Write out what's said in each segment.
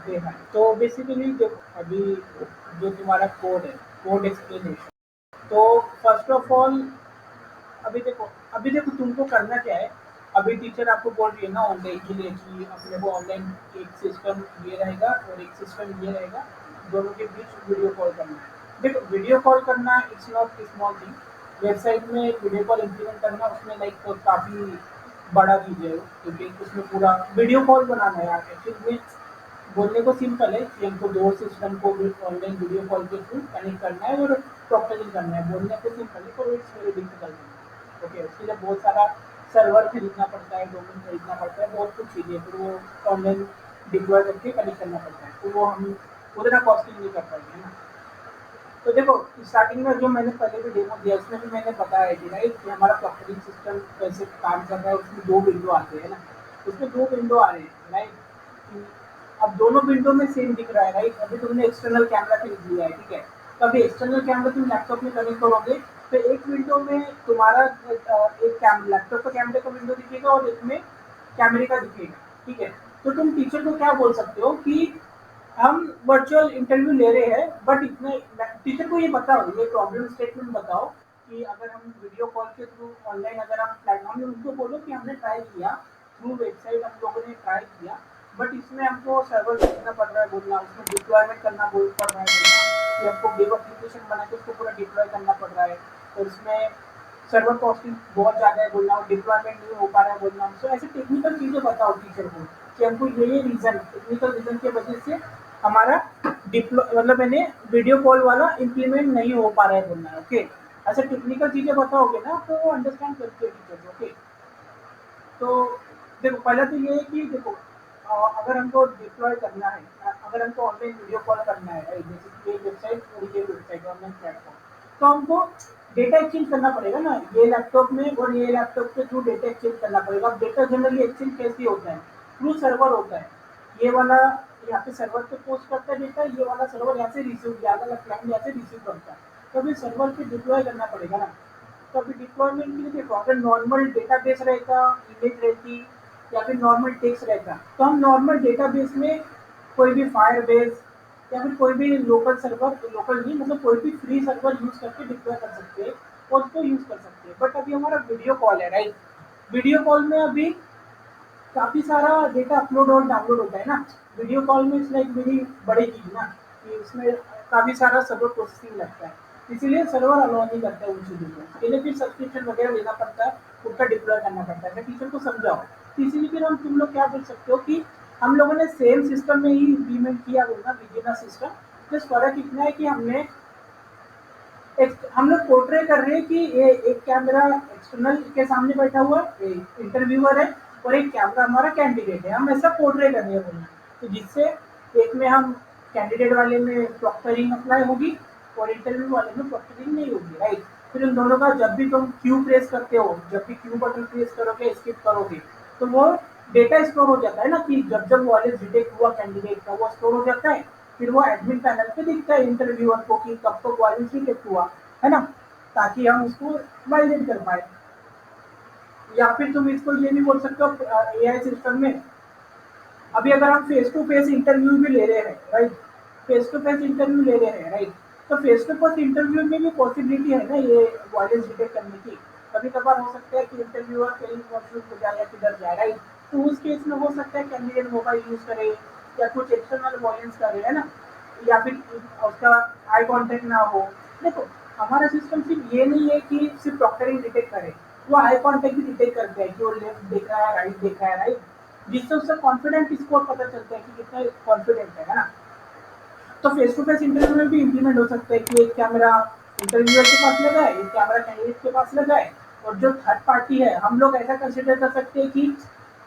देखा है। तो बेसिकली देखो अभी जो तुम्हारा कोड है, कोड एक्सप्लेनेशन, तो फर्स्ट ऑफ ऑल अभी देखो तुमको करना क्या है। अभी टीचर आपको बोल रही है ना ऑनलाइन के लिए कि अपने को ऑनलाइन एक सिस्टम ये रहेगा और एक सिस्टम ये रहेगा, दोनों के बीच वीडियो कॉल करना है। देखो वीडियो कॉल करना it's not small thing. Website में वीडियो कॉल इम्प्लीमेंट करना उसमें लाइक काफ़ी बड़ा चीज़ है, क्योंकि उसमें पूरा वीडियो कॉल बनाना है। यार एक्चुअली में बोलने को सिंपल है कि हमको दो सिस्टम को ऑनलाइन वीडियो कॉल के थ्रू कनेक्ट करना है और प्रोपेगेट करना है। बोलने को सिंपल है पर इट्स वेरी डिफिकल्ट। ओके, उसके लिए बहुत सारा सर्वर खरीदना पड़ता है, डोमेन खरीदना पड़ता है, बहुत कुछ चीज़ें फिर वो ऑनलाइन डिप्लॉय करके कनेक्ट करना पड़ता है, तो वो हम उतना कॉस्टिंग नहीं कर पाएंगे ना। तो देखो स्टार्टिंग में जो मैंने पहले भी डेमो दिया उसमें भी मैंने बताया कि राइट कि हमारा प्रोसेसिंग सिस्टम कैसे काम कर रहा है। उसमें दो विंडो आते हैं ना, उसमें दो विंडो आ रहे हैं राइट। अब दोनों विंडो में सेम दिख रहा है राइट। अभी तुमने एक्सटर्नल कैमरा खरीद लिया है, ठीक है। तो अभी एक्सटर्नल कैमरा तुम लैपटॉप में कनेक्ट करोगे तो एक विंडो में तुम्हारा एक लैपटॉप का कैमरे का विंडो दिखेगा और एक में कैमरे का दिखेगा, ठीक है। तो तुम टीचर को क्या बोल सकते हो कि हम वर्चुअल इंटरव्यू ले रहे हैं, बट इतने टीचर को ये बताओ, ये प्रॉब्लम स्टेटमेंट बताओ कि अगर हम वीडियो कॉल के थ्रू ऑनलाइन अगर हम प्लेटफॉर्म में उनको बोलो कि हमने ट्राई किया थ्रू वेबसाइट, हम लोगों ने ट्राई किया, बट इसमें हमको सर्वर खरीदना पड़ रहा है बोलना, उसमें डिप्लॉयमेंट करना पड़ रहा है बोलना कि हमको वेब एप्लीकेशन बना के उसको पूरा डिप्लॉय करना पड़ रहा है और उसमें सर्वर कॉस्टिंग बहुत ज़्यादा है बोलना और डिप्लॉयमेंट नहीं हो पा रहा है बोलना। सो ऐसे टेक्निकल चीज़ें बताओ टीचर को कि हमको ये रीज़न, टेक्निकल रीज़न की वजह से हमारा डिप्लॉय मतलब मैंने वीडियो कॉल वाला इम्प्लीमेंट नहीं हो पा रहा है बोलना है। ओके, ऐसे टेक्निकल चीज़ें बताओगे ना तो वो अंडरस्टैंड करते हैं टीचर। ओके, तो देखो पहले तो ये है कि देखो अगर हमको डिप्लॉय करना है, अगर हमको ऑनलाइन वीडियो कॉल करना है right, जैसे कि ये वेबसाइट और ये वेबसाइट ऑनलाइन प्लेटफॉर्म, तो हमको डेटा एक्सचेंज करना पड़ेगा ना, ये लैपटॉप में और ये लैपटॉप के थ्रू डेटा एक्सचेंज करना पड़ेगा। अब डेटा जनरली एक्सचेंज कैसे होता है, थ्रू सर्वर होता है। ये वाला यहाँ पे सर्वर पे पोस्ट करता है डेटा, ये वाला सर्वर यहाँ से रिसीव किया, अलग क्लाइंट यहाँ से रिसीव करता है, तो अभी सर्वर पे डिप्लॉय करना पड़ेगा ना। तो अभी डिप्लॉयमेंट के लिए देखो अगर नॉर्मल डेटाबेस रहता, इमेज रहती या फिर नॉर्मल टेक्स्ट रहता, तो हम नॉर्मल डेटाबेस में कोई भी फायरबेस या फिर कोई भी लोकल सर्वर, लोकल नहीं मतलब कोई भी फ्री सर्वर यूज करके डिप्लॉय कर सकते हैं और उसको यूज कर सकते हैं। बट अभी हमारा वीडियो कॉल है राइट, वीडियो कॉल में अभी काफ़ी सारा डेटा अपलोड और डाउनलोड होता है ना। वीडियो कॉल में इसमें एक बड़ी बड़ी चीज़ ना कि उसमें काफ़ी सारा सर्वर प्रोसेसिंग लगता है, इसीलिए सर्वर अलाउ नहीं करता है उन चीज़ों को। इसके लिए फिर सब्सक्रिप्शन वगैरह लेना पड़ता है, उसका डिप्लॉय करना पड़ता है। मैं टीचर को समझाओ, तो इसीलिए फिर हम तुम लोग क्या बोल सकते हो कि हम लोगों ने सेम सिस्टम में ही इम्प्लीमेंट किया बोलना बिगिनर सिस्टम। बस फ़र्क इतना है कि हमने एक हम लोग पोर्ट्रे कर रहे हैं कि ये एक कैमरा एक्सटर्नल के सामने बैठा हुआ है, एक इंटरव्यूअर है और एक कैमरा हमारा कैंडिडेट है, हम ऐसा पोर्ट्रे कर रहे हैं बोलना। तो जिससे एक में हम कैंडिडेट वाले में प्रॉक्टरिंग अप्लाई होगी और इंटरव्यू वाले में प्रॉक्टरिंग नहीं होगी राइट। फिर उन दोनों का जब भी तुम क्यू प्रेस करते हो, जब भी क्यू बटन प्रेस करोगे स्किप करोगे, तो वो डेटा स्टोर हो जाता है ना कि जब जब वॉलेट डिटेक्ट हुआ कैंडिडेट का वो स्टोर हो जाता है। फिर वो एडमिन पैनल पे दिखता है इंटरव्यूअर को कि कब तक वॉलेट डिटेक्ट हुआ है ना, ताकि हम उसको वैलिडेट कर पाए। या फिर तुम इसको ये भी बोल सकते हो एआई सिस्टम में अभी अगर हम फेस टू फेस इंटरव्यू भी ले रहे हैं right, face to face interview ले रहे हैं राइट, तो फेस टू फेस इंटरव्यू में भी पॉसिबिलिटी है ना ये वॉयलेंस डिटेक्ट करने की। कभी कभार हो सकता है कि इंटरव्यूअर कहीं कंफ्यूज हो जाए या किधर जाए राइट, तो उस केस में हो सकता है कैंडिडेट मोबाइल यूज करे या कुछ एक्सटर्नल वॉयलेंस करे है ना, या फिर उसका आई कांटेक्ट ना हो। देखो हमारा सिस्टम सिर्फ ये नहीं है कि सिर्फ डॉक्टरिंग डिटेक्ट करे, वो आई कांटेक्ट भी डिटेक्ट करते हैं कि वो लेफ्ट देख रहा है राइट देख रहा है राइट, जिससे उससे कॉन्फिडेंट स्कोर पता चलता है कि कितना कॉन्फिडेंट है ना। तो फेस टू फेस इंटरव्यू में भी इम्प्लीमेंट हो सकता है कि एक कैमरा इंटरव्यूअर के पास लगा है, एक कैमरा कैंडिडेट के पास लगा है, और जो थर्ड पार्टी है हम लोग ऐसा कंसिडर कर सकते हैं कि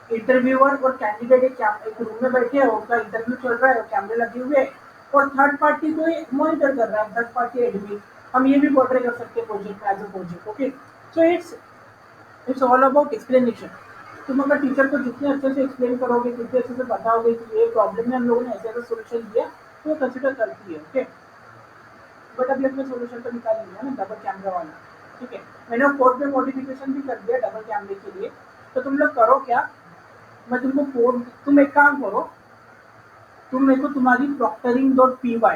इंटरव्यूअर और कैंडिडेट एक रूम में बैठे हैं, उनका इंटरव्यू चल रहा है और कैमरे लगे हुए हैं और थर्ड पार्टी को मॉनिटर कर रहा है थर्ड पार्टी एडमिन। हम ये भी पोर्ट्रे कर सकते हैं प्रोजेक्ट में as a project. Okay, so it's all about explanation. तुम अगर टीचर को जितने अच्छे से एक्सप्लेन करोगे, जितने अच्छे से बताओगे कि ये प्रॉब्लम है हम लोगों ने ऐसे ऐसा सोल्यूशन दिया, तो वो कंसिडर करती है। ओके, बट अभी अपने सोल्यूशन तो निकाल लिया ना डबल कैमरा वाला, ठीक है। मैंने कोड में मॉडिफिकेशन भी कर दिया डबल कैमरे के लिए। तो तुम लोग करो क्या, मैं तुमको कोड, तुम एक काम करो, तुम मेरे को तुम्हारी proctoring.py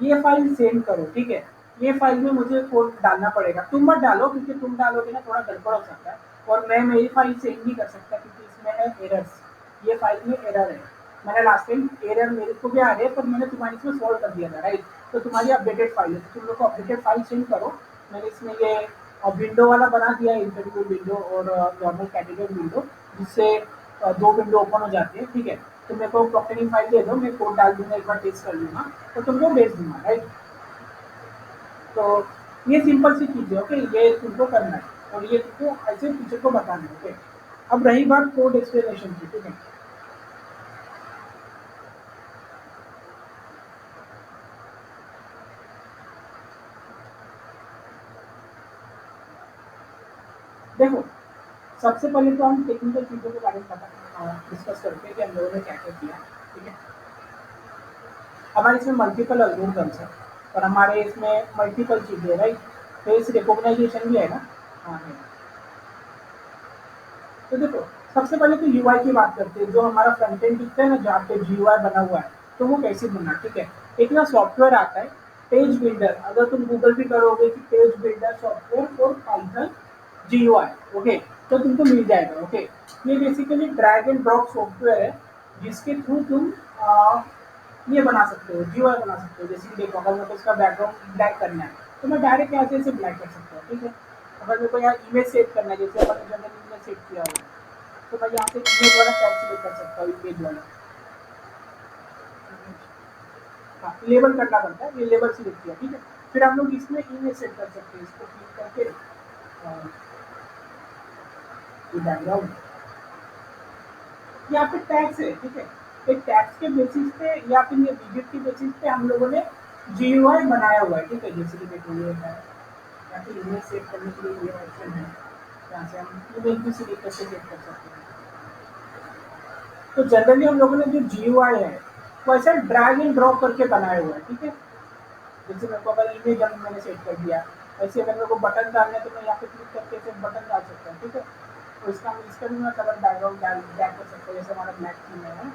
ये फाइल सेंड करो, ठीक है। ये फाइल में मुझे कोड डालना पड़ेगा, तुम मत डालो क्योंकि तुम डालोगे ना थोड़ा गड़बड़ हो सकता है, और मैं मेरी फाइल सेंड नहीं कर सकता क्योंकि इसमें है एरर्स, ये फाइल में एरर है। मैंने लास्ट टाइम एरर मेरे को भी आ रहे पर मैंने तुम्हारी इसमें सॉल्व कर दिया था, राइट। तो तुम्हारी अपडेटेड फाइल है, तो तुम लोग को अपडेटेड फाइल सेंड करो। मैंने इसमें ये विंडो वाला बना दिया है, इंटरव्यू विंडो और नॉर्मल कैंडिडेट विंडो, जिससे दो विंडो ओपन हो जाती है, ठीक है। तो मेरे को प्रॉक्टरिंग फाइल दे दो, मैं कोड डाल दूंगा, एक बार टेस्ट कर लूंगा, तो तुमको भेज दूंगा, राइट। तो ये सिंपल सी चीज़ है, ओके, ये तुमको करना है और ये तुमको ऐसे टीचर को बताना है, ओके। अब रही बात कोड एक्सप्लेनेशन की, ठीक है। देखो, सबसे पहले तो हम टेक्निकल चीज़ों के बारे में डिस्कस करते हैं कि हम लोगों ने क्या-क्या किया, ठीक है। हमारे इसमें मल्टीपल एल्गोरिदम्स हैं और हमारे इसमें मल्टीपल चीज़ें हैं, राइट। फेस रिकॉग्नाइजेशन भी है ना? हाँ, है। तो देखो, सबसे पहले तो यूआई की बात करते हैं, जो हमारा फ्रंट एंड दिखता है ना, जहाँ पे जीयूआई बना हुआ है, तो वो कैसे बनना, ठीक है। एक ना सॉफ्टवेयर आता है, पेज बिल्डर, अगर तुम गूगल पे करोगे कि page builder software for Python GUI, okay, तो तुमको मिल जाएगा, ओके। ये basically drag and drop software है, जिसके थ्रू तुम ये बना सकते हो, जीयूआई बना सकते हो। जैसे कि देखो, अगर मेरे को इसका बैकग्राउंड ब्लैक करना है, तो मैं डायरेक्ट यहाँ से इसे ब्लैक कर सकता हूँ, ठीक है। अगर मेरे को यहाँ इमेज सेव करना है, जैसे अपन ने जनरल इमेज सेव किया हुआ है, तो मैं यहाँ से इमेज वाला टैग सिलेक्ट कर सकता हूँ, इमेज वाला। हाँ, लेबल करना पड़ता है, ये लेबल सिलेक्ट किया, ठीक है। फिर हम लोग इसमें इमेज सेट कर सकते हैं, इसको क्लिक करके ये बैकग्राउंड, यहाँ पे टैग्स है, ठीक है। एक टैग्स के बेसिस पे या फिर ये विजिट के बेसिस पे हम लोगों ने जीयूआई बनाया हुआ है, ठीक है। जैसे कि देखो, ये है, या फिर इमेज सेव करने के लिए ये ऑप्शन है, यहाँ से हम इमेज भी सिलेक्ट करके सेव कर सकते हैं। तो जनरली हम लोगों ने जो जीयूआई है वो ऐसा ड्रैग एंड ड्रॉप करके बनाया हुआ है, ठीक है। जैसे मेरे को अगर इमेज मैंने सेट कर दिया, ऐसे अगर मेरे को बटन डालना है तो मैं यहाँ पे क्लिक करके सिर्फ बटन डाल सकता हूँ, ठीक है। तो इसका भी मैं कलर बैकग्राउंड डाल ड्रैग कर सकता हूँ, जैसे हमारा ब्लैक थीम है।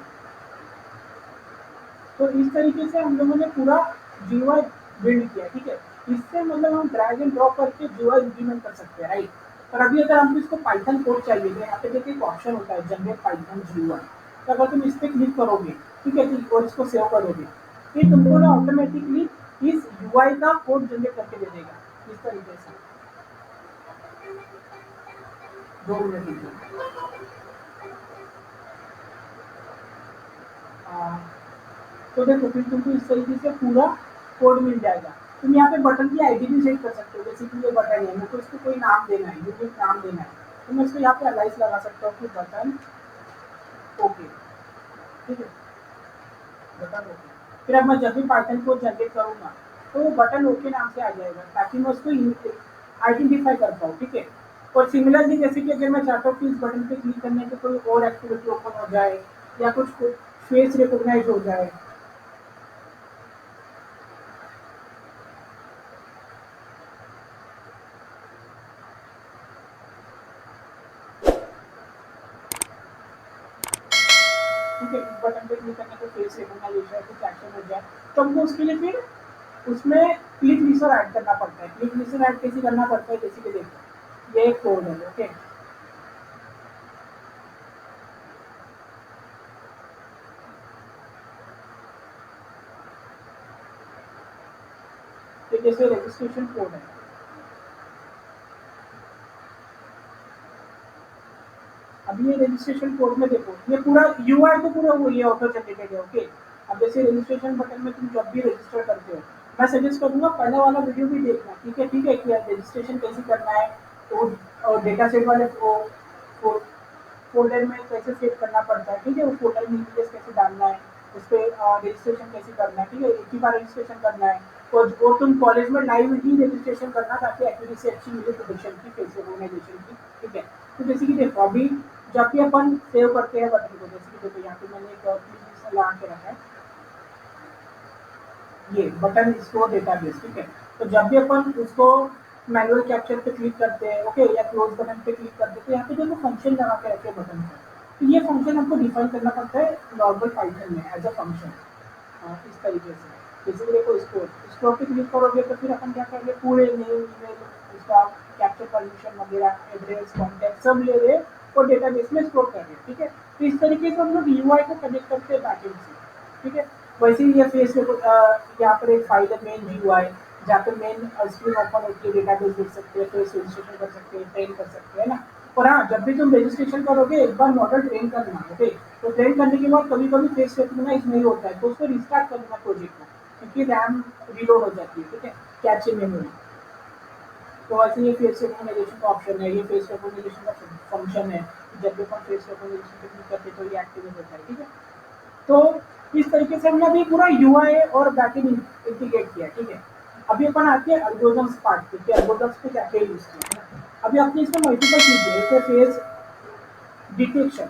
तो इस तरीके से हम लोगों ने पूरा जीयूआई बिल्ड किया, ठीक है। इससे मतलब हम ड्रैग एंड ड्रॉप करके जीयूआई इम्प्लीमेंट कर सकते हैं, राइट। पर अभी अगर हमको इसको पाइथन कोड चाहिए, तो यहाँ पे देखिए एक ऑप्शन होता है, जनरेट पाइथन जीयूआई। तो अगर तुम इस पे क्लिक करोगे, ठीक है, और इसको सेव करोगे, ये तुमको ना ऑटोमेटिकली इस यूआई का कोड जनरेट करके दे देगा, इस तरीके से। 2 मिनट रुकिए। तो देखो, फिर तुमको इस तरीके से पूरा कोड मिल जाएगा। तुम यहाँ पे बटन की आईडी भी सेट कर सकते हो, जैसे कि ये बटन है, मेरे को इसको कोई नाम देना है, यूनिक नाम देना है, तो मैं इसको यहाँ पे अलाइस लगा सकता हूँ कि बटन ओके, ठीक है, बटन ओके। फिर अब मैं जब भी पाइथन को जनरेट करूँगा, तो वो बटन ओके नाम से आ जाएगा, ताकि मैं उसको आइडेंटिफाई कर पाऊँ, ठीक है। और सिमिलरली, जैसे कि अगर मैं चाहता हूँ कि इस बटन पे क्लिक करने पे कोई और एक्टिविटी ओपन हो जाए या कुछ फेस रिकॉग्नाइज हो जाए, ठीक है, इस बटन पे क्लिक करने पे फेस रिकॉग्नाइजेशन कुछ एक्शन हो जाए, तो हमको उसके लिए फिर उसमें क्लिक लिसर ऐड करना पड़ता है। क्लिक लिसर ऐड कैसे करना पड़ता है, जैसे कि देखो, ये एक कोड है, ओके। तो जैसे रजिस्ट्रेशन कोड है, अभी ये रजिस्ट्रेशन कोड में देखो, ये पूरा यूआई तो पूरा वो ये ऑटो जनरेटेड है, ओके। अब जैसे रजिस्ट्रेशन बटन में तुम जब भी रजिस्टर करते हो, मैं सजेस्ट करूंगा पहले वाला वीडियो भी देखना, ठीक है, ठीक है, कि रजिस्ट्रेशन कैसे करना है, तो और डेटा सेट वाले फ़ोल्डर में कैसे सेव करना पड़ता है, ठीक है, उस फ़ोल्डर में इमेजेस कैसे डालना है, उस पे रजिस्ट्रेशन कैसे करना है, ठीक है, एक ही बार रजिस्ट्रेशन करना है। और वो तुम कॉलेज में लाइव ही रजिस्ट्रेशन करना, ताकि एक्यूरेसी अच्छी मिले प्रोडक्शन की, फेस रिकॉग्नाइजेशन की, ठीक है। तो जैसे कि देखो, अभी जब भी अपन सेव करते हैं बटन को, जैसे कि देखो यहाँ पे मैंने एक प्लीज लगा के रखा है, ये बटन स्टोर डेटाबेस, ठीक है। तो जब भी अपन उसको मैनुअल कैप्चर पे क्लिक करते हैं, ओके, या क्लोज बटन पे क्लिक करते हैं, तो यहाँ पे देखो फंक्शन लगा के रखे हैं बटन पर। तो ये फंक्शन हमको डिफाइन करना पड़ता है नॉर्मल पाइथन में एज अ फंक्शन। इस तरीके से जैसे कि देखो स्टोर स्टोर पे क्लिक करोगे तो फिर अपन क्या करेंगे पूरे नेम ईमेल उसका कैप्चर परमिशन वगैरह एड्रेस कॉन्टैक्ट सब ले रहे हैं और डेटाबेस में स्टोर कर रहे हैं, ठीक है। तो इस तरीके से हम लोग यूआई को कनेक्ट करते हैं बैकएंड से, ठीक है। वैसे ही ये फेस यहाँ पर एक फाइल है मेन यूआई जहाँ पे मेन स्क्रीन ओपन होती है, डेटाबेस देख सकते हैं, फेस रजिस्ट्रेशन कर सकते हैं, ट्रेन कर सकते हैं ना। और हाँ, जब भी तुम रजिस्ट्रेशन करोगे एक बार मॉडल ट्रेन करना, ओके। तो ट्रेन करने के बाद कभी कभी फेस रिकॉग्नाइज नहीं होता है तो उसको रिस्टार्ट करना प्रोजेक्ट को, क्योंकि रैम रीलोड हो जाती है, ठीक है, कैचे मेमोरी। तो ऐसे ये फेस रिकॉग्नाइजेशन का ऑप्शन है, ये फेस रिकॉग्नाइजेशन का फंक्शन है। जब भी अपन फेस रिकॉग्नाइजेशन पे क्लिक करते हैं तो ये एक्टिवेट होता है, ठीक है। तो इस तरीके से हमने अभी पूरा यूआई और बैकएंड इंटीग्रेट किया, ठीक है। अभी अपन आते हैं एल्गोरिथम्स पार्ट पे कि एल्गोरिथम्स पे क्या क्या यूज किया है ना। अभी अपने इसमें मल्टीपल चीजें हैं, जैसे फेस डिटेक्शन,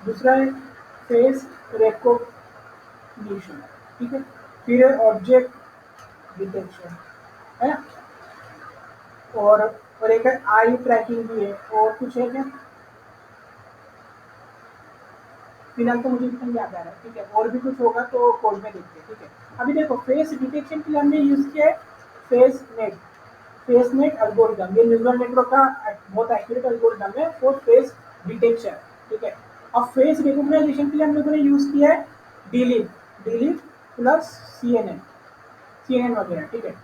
दूसरा है फेस रिकॉग्निशन, ठीक है। फिर है ऑब्जेक्ट डिटेक्शन, है ना। और एक है आई ट्रैकिंग भी है, और कुछ है क्या, फिलहाल तो मुझे इतना याद आ रहा है, ठीक है। और भी कुछ होगा तो कोड में देखते हैं, ठीक है। अभी देखो फेस डिटेक्शन के लिए हमने यूज किया है face net, face net algorithm. ये न्यूरल नेटवर्क का बहुत एक्यूरेट एल्गोरिदम है फॉर फेस डिटेक्शन, ठीक है। अब फेस रिकॉग्नाइजेशन के लिए हम लोगों ने यूज किया है डीलिप, डीलिप प्लस सीएनएन, सीएनएन वगैरह, ठीक है।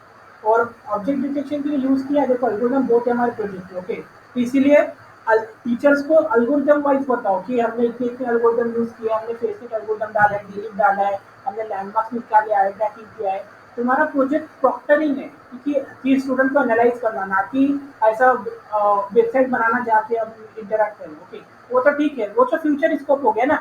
और ऑब्जेक्ट डिटेक्शन के लिए यूज किया है, देखो एल्गोरिदम बहुत है हमारे प्रोजेक्ट में, ओके। तो इसीलिए टीचर्स को एल्गोरिदम वाइज बताओ कि हमने इतने इतने एल्गोरिदम यूज किया, हमने फेसिक एल्गोरिदम डाला है, डीलिप डाला है, हमने लैंडमार्क्स निकाले, आई ट्रैकिंग किया है। तुम्हारा प्रोजेक्ट प्रॉक्टरिंग है, कि स्टूडेंट को एनालाइज करना, ना कि ऐसा वेबसाइट बनाना जहाँ पे हम इंटरैक्ट करें, ओके। वो तो ठीक है, वो तो फ्यूचर स्कोप हो गया ना।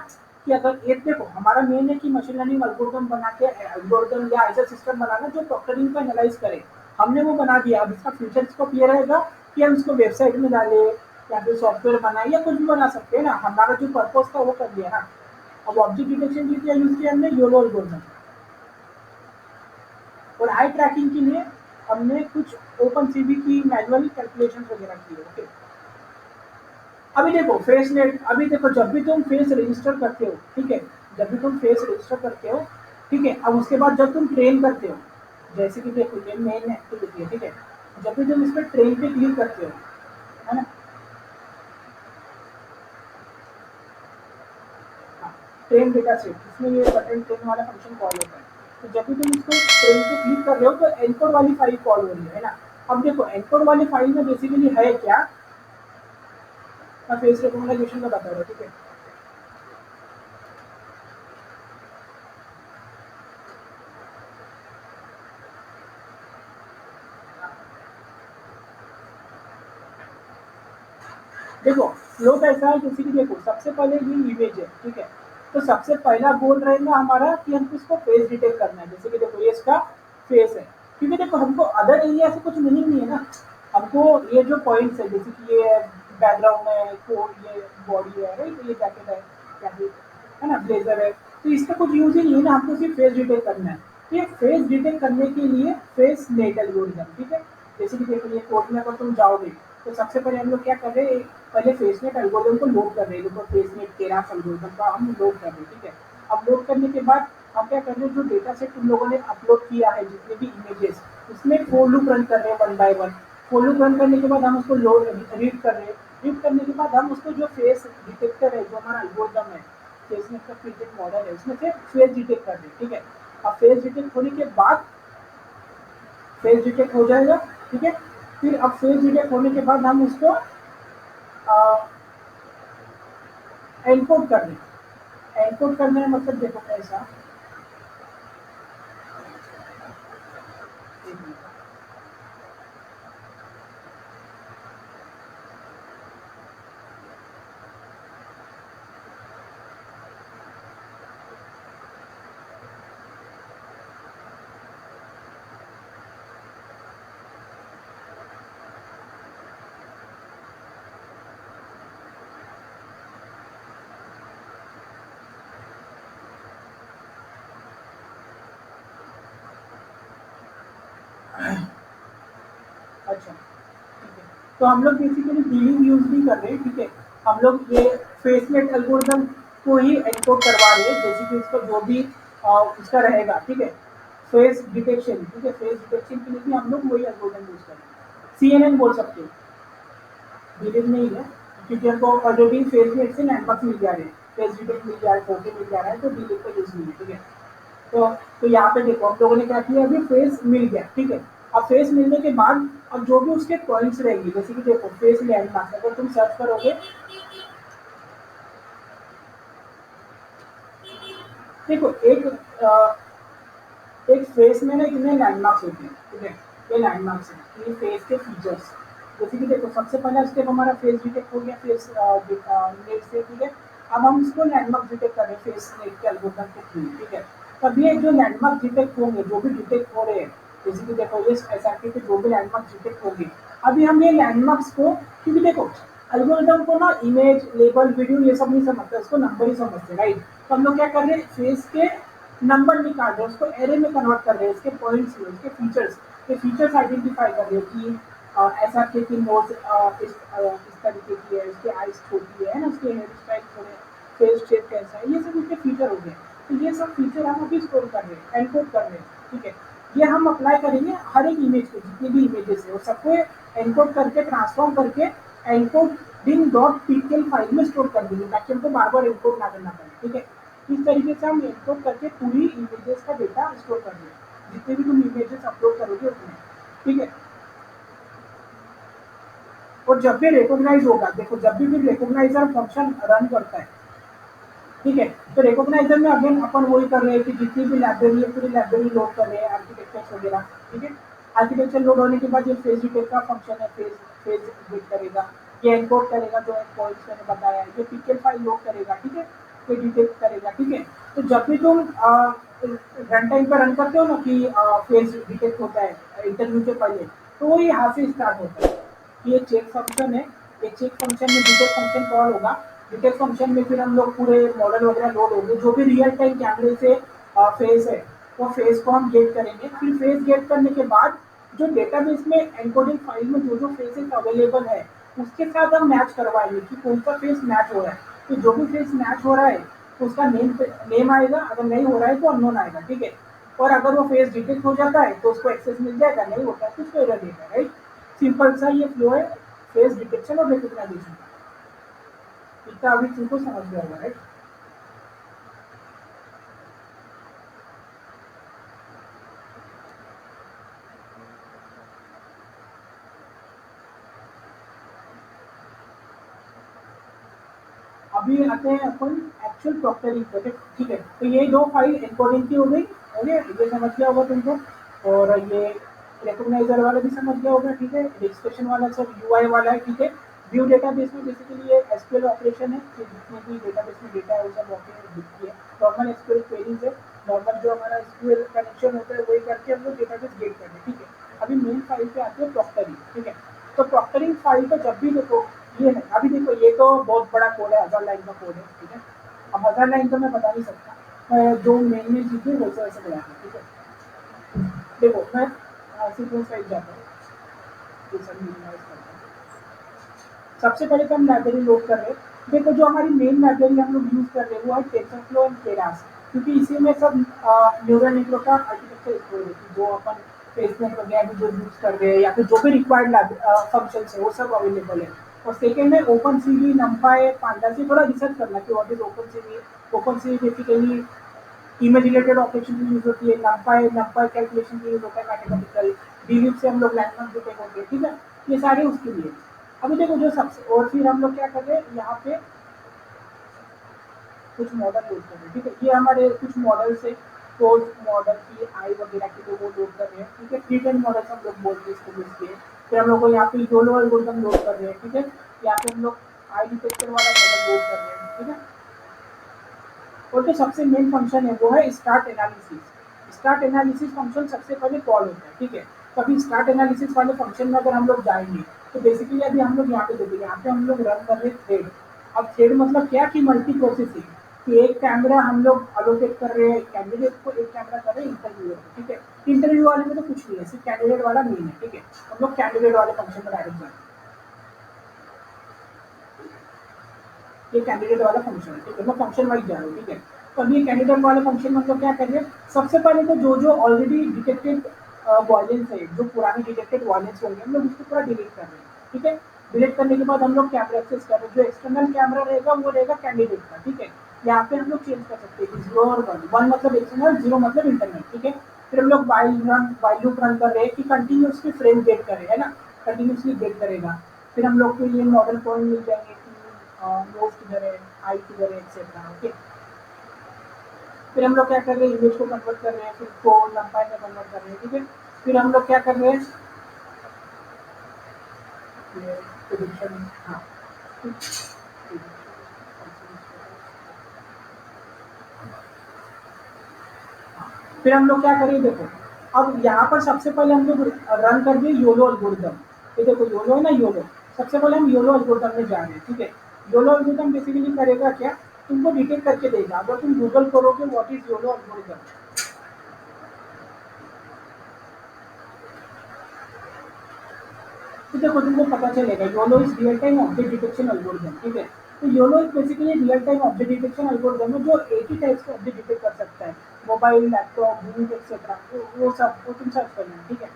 कि अगर एक देखो हमारा मेन है कि मशीन लर्निंग एल्गोरिदम बना के एल्गोरिदम या ऐसा सिस्टम बनाना जो प्रॉक्टरिंग को एनालाइज करे। हमने वो बना दिया, अब इसका फ्यूचर स्कोप ये रहेगा कि हम इसको वेबसाइट में डाले या फिर सॉफ्टवेयर बनाए या कुछ भी बना सकते हैं ना। हमारा जो पर्पज था वो कर दिया ना। अब ऑब्जेक्ट डिटेक्शन के लिए यूज किया हमने योलो एल्गोरिदम, और आई ट्रैकिंग के लिए हमने कुछ ओपन सीबी की मैनुअल कैलकुलेशन वगैरह की, ओके। अभी देखो फेस नेट, अभी देखो जब भी तुम फेस रजिस्टर करते हो, ठीक है, जब भी तुम फेस रजिस्टर करते हो, ठीक है, अब उसके बाद जब तुम ट्रेन करते हो, जैसे कि देखो ये मेन एक्टिविटी है, ठीक है। जब भी तुम इस पर ट्रेन पे क्लिक करते हो, है ना, हाँ, ट्रेन डेटा सेट, इसमें ये बटन ट्रेन वाला फंक्शन कॉल होता है। तो जब भी तुम इसको ट्रेन पे क्लिक कर रहे हो तो एनकोड वाली फाइल कॉल हो रही है ना। अब देखो एनकोड वाली फाइल में बेसिकली है क्या, मैं फेस रिकॉग्निशन का बता रहा हूँ, ठीक है। देखो फ्लो कैसा है, जैसे कि देखो सबसे पहले ये इमेज है, ठीक है। तो सबसे पहला गोल रहेगा हमारा कि हमको इसको फेस डिटेक्ट करना है, जैसे कि देखो ये इसका फेस है। क्योंकि देखो हमको अदर एरिया से कुछ मीनिंग नहीं है ना। हमको ये जो पॉइंट्स है, जैसे कि ये बैकग्राउंड है, कोट, ये बॉडी है, राइट, ये जैकेट है ना, ब्लेजर है, तो इसका कुछ यूज ही नहीं है ना। हमको सिर्फ फेस डिटेक्ट करना है। तो ये फेस डिटेक्ट करने के लिए फेस नेट एल्गोरिथम, ठीक है। जैसे कि देखो ये कोड में अगर तुम जाओगे तो सबसे पहले हम लोग क्या कर रहे हैं, पहले फेसनेट एल्गोरिथम को लोड कर रहे हैं, देखो फेसनेट केरास एल्गोरिथम का हम लोड कर रहे हैं, ठीक है। अब लोड करने के बाद हम क्या कर रहे हैं, जो डेटा सेट तुम लोगों ने अपलोड किया है जितने भी इमेजेस, उसमें फोर लूप रन कर रहे हैं one by one. For loop run करने के बाद हम उसको लोड रीड कर रहे हैं। रीड करने के बाद हम उसको जो फेस डिटेक्टर है, जो हमारा एल्गोरिथम है, फेसनेट का प्रीडिक्ट मॉडल है, उसमें से फेस डिटेक्ट कर रहे हैं, ठीक है। अब फेस डिटेक्ट होने के बाद फेस डिटेक्ट हो जाएगा, ठीक है। फिर अब फेस डिटेक्ट होने के बाद हम उसको एनकोड करना है। एनकोड करने में मतलब देखो कैसा, अच्छा, ठीक है। तो हम लोग बेसिकली डीलिंग यूज नहीं कर रहे हैं, ठीक है। हम लोग ये फेसनेट एल्गोरिदम को ही एनकोड करवा रहे हैं, जैसे कि उसका जो भी उसका रहेगा, ठीक है, फेस डिटेक्शन, ठीक है, फेस डिटेक्शन के लिए भी हम लोग वही एल्गोरिथम यूज करेंगे। CNN बोल सकते हो, डिलीट नहीं है, क्योंकि हमको ऑलरेडी फेस में से लैंडमार्क मिल जा रहे हैं, फेस डिटेक्ट मिल जा रहा है, फोटो मिल जा रहा है, तो डिलीट का यूज नहीं है, ठीक है। तो यहाँ पे देखो हम लोगों ने क्या किया, अभी फेस मिल गया, ठीक है। अब फेस मिलने के बाद अब जो भी उसके पॉइंट्स रहेंगे, जैसे कि देखो फेस लैंडमार्क, अगर तुम सर्च करोगे, देखो एक फेस में ना कितने लैंडमार्क्स होते हैं, ठीक है। ये लैंडमार्क्स हैं, ये फेस के फीचर्स, जैसे कि देखो सबसे पहला स्टेप हमारा फेस डिटेक्ट हो गया, फेस नेट से, ठीक है। अब हम इसको लैंडमार्क डिटेक्ट कर रहे हैं फेस नेट के एल्गोरिथम के थ्रू, ठीक है। तब ये जो लैंडमार्क डिटेक्ट होंगे, जो भी डिटेक्ट हो रहे हैं, जैसे कि देखो ये SRT के जो भी लैंडमार्क डिटेक्ट होंगे, अभी हम ये लैंडमार्क्स को, क्योंकि देखो एल्गोरिथम को ना इमेज, लेबल, वीडियो ये सब नहीं समझते, उसको नंबर ही समझते हैं, राइट। तो हम लोग क्या कर रहे हैं, फेस के नंबर निकाल रहे हैं, उसको एरे में कन्वर्ट कर रहे हैं, इसके पॉइंट्स में, उसके फीचर्स, ये फीचर्स आइडेंटिफाई कर रहे हैं कि ऐसा की नोज इस तरीके की है, उसकी आइज छोटी है ना, उसके हेयर स्टाइल थोड़े, फेस शेप कैसा है, ये सब उसके फीचर हो गए। तो ये सब फीचर हम अभी स्टोर कर रहे हैं, एनकोड कर रहे हैं, ठीक है। ये हम अप्लाई करेंगे हर एक इमेज को, जितनी भी इमेजेस है वो सबको एनकोड करके, ट्रांसफॉर्म करके एनकोडिंग डॉट पीकेल फाइल में स्टोर कर देंगे, ताकि हमको बार बार एनकोड ना करना पड़े, ठीक है। इस तरीके से हम एनकोड करके पूरी इमेजेस का डेटा स्टोर कर देंगे, जितने भी तुम इमेजेस अपलोड करोगे उतने, ठीक है। और जब भी रिकॉग्नाइज होगा, देखो जब भी रिकॉग्नाइजर फंक्शन रन करता है, ठीक है, तो रिकॉग्नाइजर में अगेन अपन वही कर रहे हैं कि जितनी भी लाइब्रेरी है पूरी लाइब्रेरी लोड कर रहे हैं, आर्किटेक्चर्स वगैरह, ठीक है। आर्किटेक्चर लोड होने के बाद ये फेस डिटेक्ट का फंक्शन है, फेस फेस डिटेक्ट करेगा, ये एनकोड करेगा जो पॉइंट्स मैंने बताया, ये पिक्चर फाइल लोड करेगा, ठीक है, ये डिटेक्ट करेगा, ठीक है। तो जब भी तुम रन टाइम पर रन करते हो ना कि फेस डिटेक्ट होता है इंटरव्यू के पहले, तो वो यहाँ से स्टार्ट होता है। ये चेक फंक्शन है, ये चेक फंक्शन में डिटेक्ट फंक्शन कॉल होगा, डिटेक्ट फंक्शन में फिर हम लोग पूरे मॉडल वगैरह लोड होंगे, जो भी रियल टाइम कैमरे से फेस है, वो फेस को हम गेट करेंगे, फिर फेस गेट करने के बाद जो डेटाबेस में एन्कोडिंग फाइल में जो जो फेसेस अवेलेबल है, उसके साथ हम मैच करवाएंगे कि कौन सा फेस मैच हो रहा है। तो जो भी फेस मैच हो रहा है तो उसका नेम आएगा, अगर नहीं हो रहा है तो अननोन आएगा, ठीक है। और अगर वो फेस डिटेक्ट हो जाता है तो उसको एक्सेस मिल जाएगा, नहीं होता है तो उसको एरर देगा, राइट। सिंपल सा ये फ्लो है फेस डिटेक्शन और रिकॉग्नाइजेशन का। इतना अभी तुमको समझ गया होगा, राइट। अभी आते हैं अपन एक्चुअल प्रॉक्टरिंग पे, ठीक है। तो ये दो फाइल एन्कोडिंग की हो गई, हो गया, ये समझ गया होगा तुमको। और ये रिकॉग्नाइजर वाला भी समझ गया होगा, ठीक है। रजिस्ट्रेशन वाला सब UI वाला है, ठीक है। व्यू डेटाबेस में बेसिकली ये SQL ऑपरेशन है कि जितने भी डेटाबेस में डेटा है वो सब दिखती है, नॉर्मल SQL क्वेरीज है, नॉर्मल जो हमारा SQL कनेक्शन होता है वही करके हम लोग डेटाबेस गेट करते हैं, ठीक है। अभी मेन फाइल पे आते हैं प्रॉक्टरिंग, ठीक है। तो प्रॉक्टरिंग फाइल को जब भी देखो, ये है, अभी देखो ये तो बहुत बड़ा कोड है, 1000 लाइन का कोड है, ठीक है। अब 1000 लाइन तो मैं बता नहीं सकता, मैं जो मेन चीजें वैसे वैसे बताता हूँ, ठीक है। देखो मैं सीक्वेंस वाइज जाता हूँ, ये सब मिनिमाइज करता हूँ। सबसे पहले तो हम लाइब्रेरी लोड कर रहे हैं। देखो जो हमारी मेन लाइब्रेरी हम लोग यूज कर रहे हैं वो है टेंसरफ्लो एंड केरास, क्योंकि इसी में सब न्यूरल नेटवर्क का आर्किटेक्चर स्टोर है, कि जो अपन फेसनेट वगैरह भी जो यूज कर रहे हैं या फिर जो भी रिक्वायर्ड फंक्शन है वो सब अवेलेबल है। और सेकेंड है ओपन सीवी, नंपाई, पांडा से थोड़ा रिसर्च करना कि what is open CV. Open CV basically image related operation की यूज होती है, नंपाई नंपाई कैलकुलेशन की यूज होता है, मैथमेटिकल डीलिप से हम लोग लैंग्वेज डिटेक्ट होते हैं, ठीक है। ये सारे उसके लिए। अभी देखो जो सबसे, और फिर हम लोग क्या कर रहे हैं यहाँ पे कुछ मॉडल लोड कर रहे हैं, ठीक है। ये हमारे कुछ मॉडल से पोज मॉडल की आई वगैरह के लोग वो लोड कर रहे हैं, ठीक है। प्री ट्रेन मॉडल हम लोग बोलते हैं इसको बेसिकली। फिर हम लोग को यहाँ पे योलो एल्गोरिथम लोड कर रहे हैं, ठीक है। यहाँ पे हम लोग आई डिटेक्टर वाला मॉडल लोड कर रहे हैं, ठीक है। और जो सबसे मेन फंक्शन है वो है start analysis. Start analysis function सबसे पहले कॉल होता है, ठीक है। तो अभी स्टार्ट एनालिसिस वाले फंक्शन में अगर हम लोग जाएंगे तो बेसिकली अभी हम लोग यहाँ पे देखिए, यहाँ पे हम लोग रन कर रहे हैं थ्रेड। अब थ्रेड मतलब क्या कि मल्टी प्रोसेसिंग, कि एक कैमरा हम लोग अलोकेट कर रहे हैं कैंडिडेट को, एक कैमरा कर रहे हैं इंटरव्यू, ठीक है। इंटरव्यू वाले में तो कुछ नहीं है, सिर्फ कैंडिडेट वाला मेन है, ठीक है। हम लोग कैंडिडेट वाले फंक्शन में डायरेक्ट जाएंगे। ये कैंडिडेट वाला फंक्शन है, ठीक है, मैं फंक्शन वाइज जा रहा हूँ, ठीक है। तो अभी कैंडिडेट वाले फंक्शन में हम लोग क्या करेंगे, सबसे पहले तो जो ऑलरेडी डिटेक्टेड वॉयलेंस है, जो पुराने डिटेक्टेड वॉयलेंस होंगे हम लोग उसको पूरा डिलीट कर रहे हैं, ठीक है। डिलीट करने के बाद हम लोग कैमरा एक्सेस कर रहे हैं, जो एक्सटर्नल कैमरा रहेगा वो रहेगा कैंडिडेट का, ठीक है। यहाँ पे हम लोग चेंज कर सकते हैं कि 0 और 1, 1 मतलब एक्सटर्नल, 0 मतलब इंटरनल, ठीक है। फिर हम लोग वाइल लूप रन कर रहे हैं कि कंटिन्यूसली फ्रेम गेट करे, है ना, कंटिन्यूसली गेट करेगा। फिर हम लोग को ये मॉडल पॉइंट मिल जाएंगे कि नोड किधर है, आई किधर है, एक्सेट्रा, ओके। फिर हम लोग क्या कर रहे हैं, इमेज को कन्वर्ट कर रहे हैं, फिर को लंबाई में कन्वर्ट कर रहे हैं, ठीक है। फिर हम लोग क्या कर रहे हैं, प्रिडिक्शन, हाँ, फिर हम लोग क्या करें, देखो अब यहाँ पर सबसे पहले हम लोग रन कर दिए योलो एल्गोरिथम। ये देखो योलो है ना, योलो, सबसे पहले हम योलो एल्गोरिथम में जा रहे हैं, ठीक है। योलो एल्गोरिथम बेसिकली करेगा क्या, तुमको डिटेक्ट करके देगा, अगर तुम गूगल करोगे व्हाट इज योलो एल्गोरिथम, तो देखो तुमको पता चलेगा YOLO is real time object detection algorithm, ठीक है। तो YOLO is basically real time object detection algorithm है जो एक ही टाइप के ऑब्जेक्ट डिटेक्ट कर सकता है, मोबाइल, लैपटॉप, बुक एक्सेट्रा, वो सब वो तुम सर्च कर लेना, ठीक है।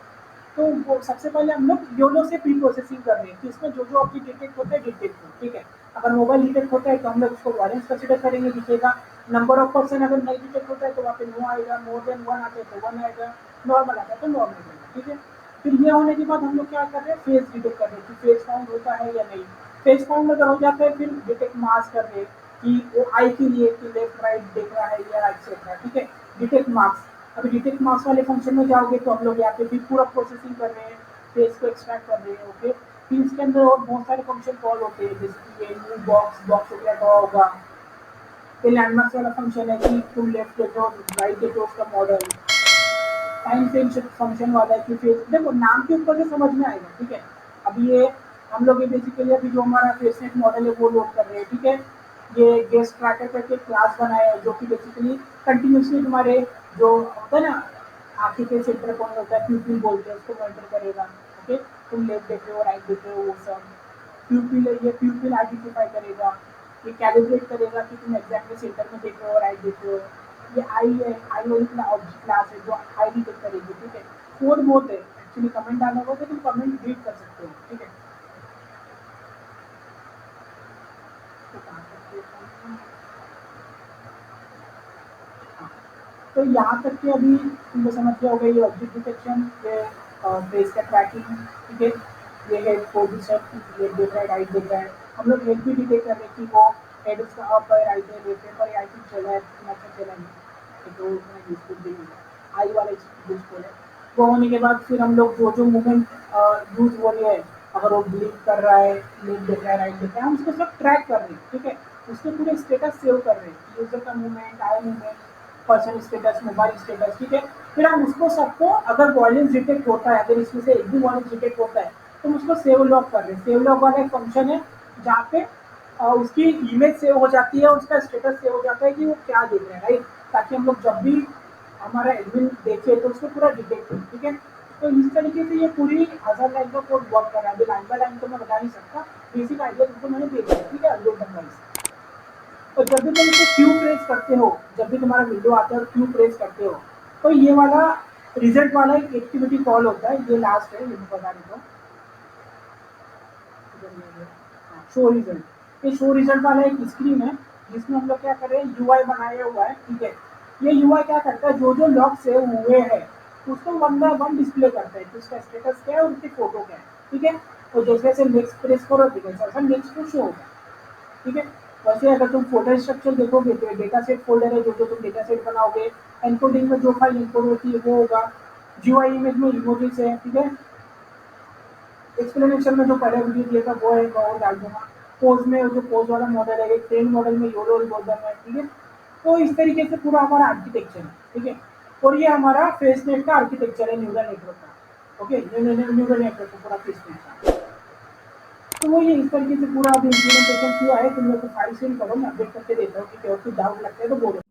तो वो सबसे पहले हम लोग योनो से प्री प्रोसेसिंग कर रहे हैं कि इसमें जो ऑब्जेक्ट डिटेक्ट होता है डिटेक्ट हो, ठीक है। अगर मोबाइल डिटेक्ट होता है तो हम लोग उसको वॉयलेंस कंसिडर करेंगे, दिखेगा। नंबर ऑफ पर्सन अगर नहीं डिटेक्ट होता है तो वहाँ पे नो आएगा, मोर देन 1 आता है तो 1 आएगा, नॉर्मल आता है तो नॉर्मल आएगा, ठीक है। फिर ये होने के बाद हम लोग क्या कर रहे हैं, फेस डिटेक्ट कर रहे हैं कि फेस फाउंड होता है या नहीं। फेस फाउंड अगर हो जाता है फिर डिटेक्ट मार्क्स कर रहे हैं कि वो आई के लिए कि लेफ्ट राइट देख रहा है या राइट से देख रहा है, ठीक है। डिटेक्ट मार्क्स, अभी डिटेक्ट मार्क्स वाले फंक्शन में जाओगे तो हम लोग यहाँ पे भी पूरा प्रोसेसिंग कर रहे हैं, फेस को एक्सट्रैक्ट कर रहे हैं, ओके। फिर इसके अंदर और बहुत सारे फंक्शन कॉल होते हैं, जैसे कि ये न्यू बॉक्स बॉक्स वगैरह का होगा। फिर लैंडमार्क्स वाला फंक्शन है कि तुम लेफ्ट देखो राइट देखो उसका मॉडल। टाइम फ्रेम फंक्शन वाला है कि फिर देखो नाम के ऊपर से समझ में आएगा, ठीक है। अब ये हम लोग ये बेसिकली अभी जो हमारा फेसनेट मॉडल है वो लोड कर रहे हैं, ठीक है। ये गेस्ट ट्रैकर करके क्लास बनाया है जो कि बेसिकली कंटिन्यूसली तुम्हारे जो होता है ना, आंखें के सेंटर पॉइंट होता है, प्यूपिल बोलते हैं उसको, मॉनिटर करेगा, ओके। तुम लेफ्ट देख रहे हो राइट देख रहे हो वो सब, प्यूपिल है, ये प्यूपिल आइडेंटिफाई करेगा, ये कैलिब्रेट करेगा कि तुम एग्जैक्टली सेंटर में देख रहे हो राइट देख रहे हो। ये आई है, आई वाली क्लास है जो आई डिटेक्ट करेगी, ठीक है। कोड बहुत है एक्चुअली, कमेंट डालना होगा तो तुम कमेंट रीड कर सकते हो, ठीक है। तो कहाँ तक ये था? हाँ, तो यहाँ तक कि अभी तुमको समझ गया होगा ये ऑब्जेक्ट डिटेक्शन, ये फेस का ट्रैकिंग, ठीक है। ये है पोजिशन, ये देख रहा है राइट देख रहा है। हम लोग हेड भी डिटेक्ट कर रहे हैं कि वो हेड उसका अप है राइट है लेफ्ट है, पर आई थिंक चला है इतना अच्छा चला नहीं, तो उतना यूजफुल भी नहीं है, आई वाला यूजफुल है। वो होने के बाद फिर हम लोग जो मूवमेंट यूज हो रही है, अगर वो ब्लिंक कर रहा है, लेफ्ट देख रहा है राइट देख रहा है, हम उसको सब ट्रैक कर रहे हैं, ठीक है। उसके पूरे स्टेटस सेव कर रहे हैं, यूजर का movement, eye movement, person status, mobile status, ठीक है। फिर हम उसको सबको अगर वॉयलेंस डिटेक्ट होता है, अगर इसमें से एक भी वॉयलेंस डिटेक्ट होता है तो हम उसको सेव लॉग कर रहे हैं। सेव लॉग वाला एक फंक्शन है जहाँ पे उसकी इमेज सेव हो जाती है और उसका स्टेटस सेव हो जाता है कि वो क्या देख रहे हैं, राइट, ताकि हम लोग जब भी हमारा एडमिन देखे तो उसको पूरा डिटेक्ट हो, ठीक है। तो इस तरीके से ये पूरी 1000 लाइन का कोड वर्क कर रहा है। अभी लाइन बाय लाइन तो मैं बता नहीं सकता, बेसिक आइडिया तुमको मैंने दे दिया, ठीक है, एल्गोरिथम वाइज। तो जब भी तुम इसे क्यू प्रेस करते हो, जब भी तुम्हारा विंडो आता है और क्यू प्रेस करते हो, तो ये वाला रिजल्ट वाला एक एक्टिविटी कॉल होता है, ये लास्ट है, ये मैं बता देता हूँ। शो रिजल्ट, ये शो रिजल्ट वाला एक स्क्रीन है जिसमें हम लोग क्या कर रहे हैं, यूआई बनाया हुआ है, ठीक है। ये यूआई क्या करता है, जो लॉग सेव हुए हैं उसको 1 बाय 1 डिस्प्ले करता है कि उसका स्टेटस क्या है और उसकी फोटो क्या है, ठीक है। तो जैसे जैसे नेक्स्ट प्रेस करो वैसा वैसा नेक्स्ट को शो होगा, ठीक है। वैसे अगर तुम फोल्डर स्ट्रक्चर देखोगे तो डेटा सेट फोल्डर है, जो तुम डेटा सेट बनाओगे, एनकोडिंग में जो फाइल इनकोड होती है वो होगा, जीयूआई इमेज में इमोजीज है, ठीक है। एक्सप्लेनेशन में जो पहले वीडियो दिया था वो है, मैं और डाल दूंगा। पोज में जो पोज वाला मॉडल है, एक ट्रेन मॉडल में योलो एल्गोरिथम है, ठीक है। तो इस तरीके से पूरा हमारा आर्किटेक्चर है, ठीक है। और ये हमारा फेसनेट का आर्किटेक्चर है, न्यूरल नेटवर्क का, ओके। न्यूरल नेटवर्क का पूरा फेसनेट का। तो वो ये इस तरीके से पूरा अभी इम्प्लीमेंटेशन किया है। तुम लोग को फाइल सेंड करो, मैं अपडेट करके देता हूँ, ठीक है। और कुछ डाउट लगता है तो बोलो।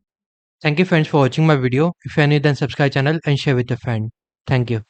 Thank you friends for watching my video. If you are new then subscribe channel and share with your friend. Thank you.